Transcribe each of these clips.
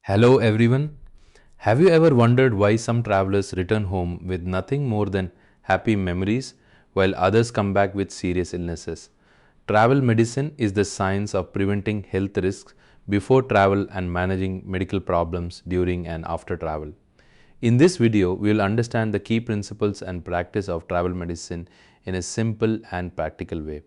Hello everyone. Have you ever wondered why some travelers return home with nothing more than happy memories while others come back with serious illnesses? Travel medicine is the science of preventing health risks before travel and managing medical problems during and after travel. In this video, we will understand the key principles and practice of travel medicine in a simple and practical way.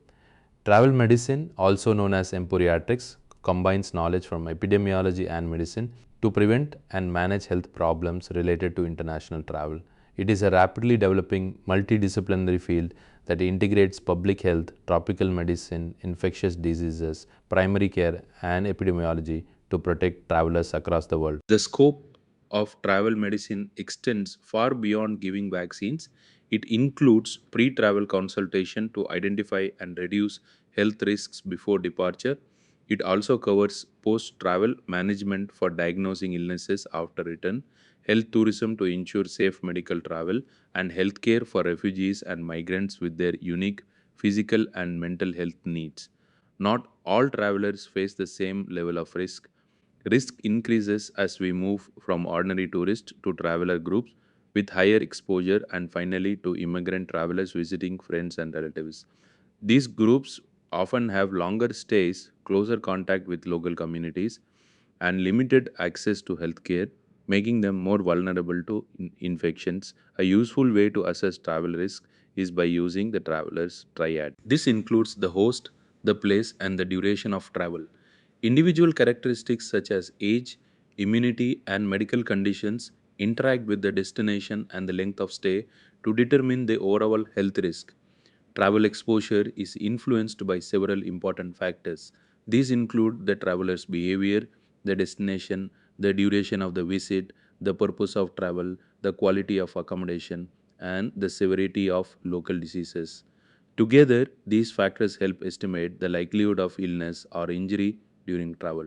Travel medicine, also known as Emporiatrics, combines knowledge from epidemiology and medicine to prevent and manage health problems related to international travel. It is a rapidly developing multidisciplinary field that integrates public health, tropical medicine, infectious diseases, primary care, and epidemiology to protect travelers across the world. The scope of travel medicine extends far beyond giving vaccines. It includes pre travel consultation to identify and reduce health risks before departure. It also covers post travel management for diagnosing illnesses after return, health tourism to ensure safe medical travel, and healthcare for refugees and migrants with their unique physical and mental health needs. Not all travelers face the same level of risk. Risk increases as we move from ordinary tourists to traveler groups with higher exposure and finally to immigrant travelers visiting friends and relatives. These groups often have longer stays, closer contact with local communities, and limited access to healthcare, making them more vulnerable to infections. A useful way to assess travel risk is by using the traveler's triad. This includes the host, the place, and the duration of travel. Individual characteristics such as age, immunity, and medical conditions interact with the destination and the length of stay to determine the overall health risk. Travel exposure is influenced by several important factors. These include the traveler's behavior, the destination, the duration of the visit, the purpose of travel, the quality of accommodation, and the severity of local diseases. Together, these factors help estimate the likelihood of illness or injury during travel.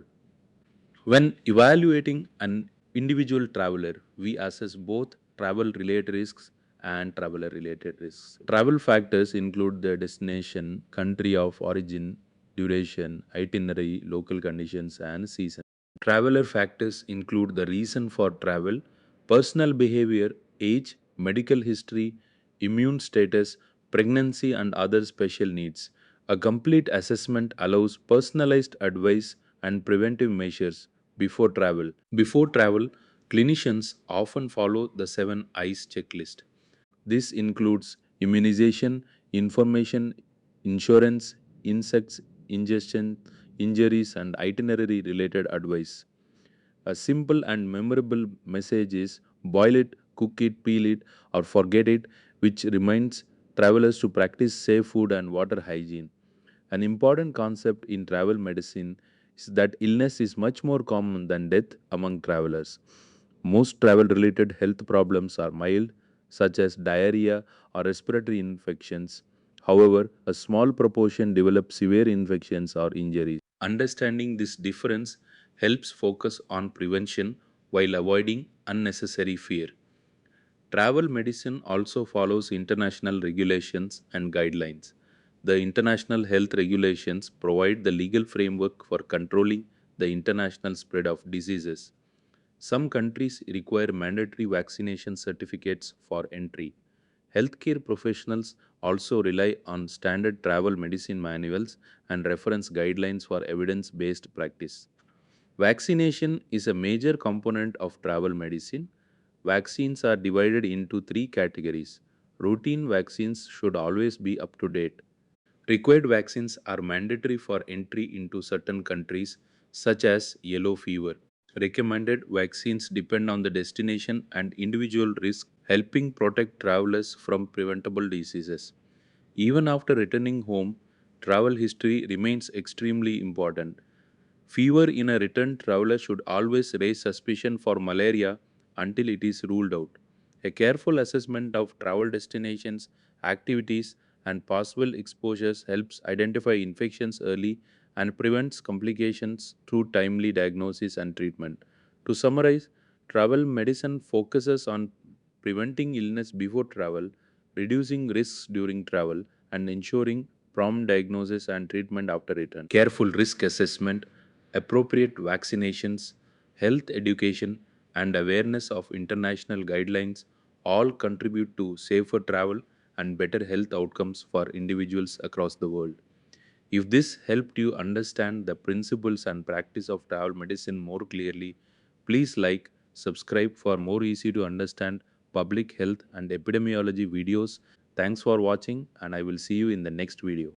When evaluating an individual traveler, we assess both travel related risks and traveler related risks. Travel factors include the destination, country of origin, duration, itinerary, local conditions, and season. Traveler factors include the reason for travel, personal behavior, age, medical history, immune status, pregnancy, and other special needs. A complete assessment allows personalized advice and preventive measures before travel. Before travel, clinicians often follow the 7 I's checklist. This includes immunization, information, insurance, insects, ingestion, injuries, and itinerary related advice. A simple and memorable message is boil it, cook it, peel it, or forget it, which reminds travelers to practice safe food and water hygiene. An important concept in travel medicine is that illness is much more common than death among travelers. Most travel related health problems are mild, such as diarrhea or respiratory infections. However, a small proportion develop severe infections or injuries. Understanding this difference helps focus on prevention while avoiding unnecessary fear. Travel medicine also follows international regulations and guidelines. The international health regulations provide the legal framework for controlling the international spread of diseases. Some countries require mandatory vaccination certificates for entry. Healthcare professionals also rely on standard travel medicine manuals and reference guidelines for evidence based practice. Vaccination is a major component of travel medicine. Vaccines are divided into three categories. Routine vaccines should always be up to date. Required vaccines are mandatory for entry into certain countries, such as yellow fever. Recommended vaccines depend on the destination and individual risk, helping protect travelers from preventable diseases. Even after returning home, travel history remains extremely important. Fever in a returned traveler should always raise suspicion for malaria until it is ruled out. A careful assessment of travel destinations, activities, and possible exposures helps identify infections early and prevents complications through timely diagnosis and treatment. To summarize, travel medicine focuses on preventing illness before travel, reducing risks during travel, and ensuring prompt diagnosis and treatment after return. Careful risk assessment, appropriate vaccinations, health education, and awareness of international guidelines all contribute to safer travel and better health outcomes for individuals across the world. If this helped you understand the principles and practice of travel medicine more clearly, please like, subscribe for more easy to understand public health and epidemiology videos. Thanks for watching, and I will see you in the next video.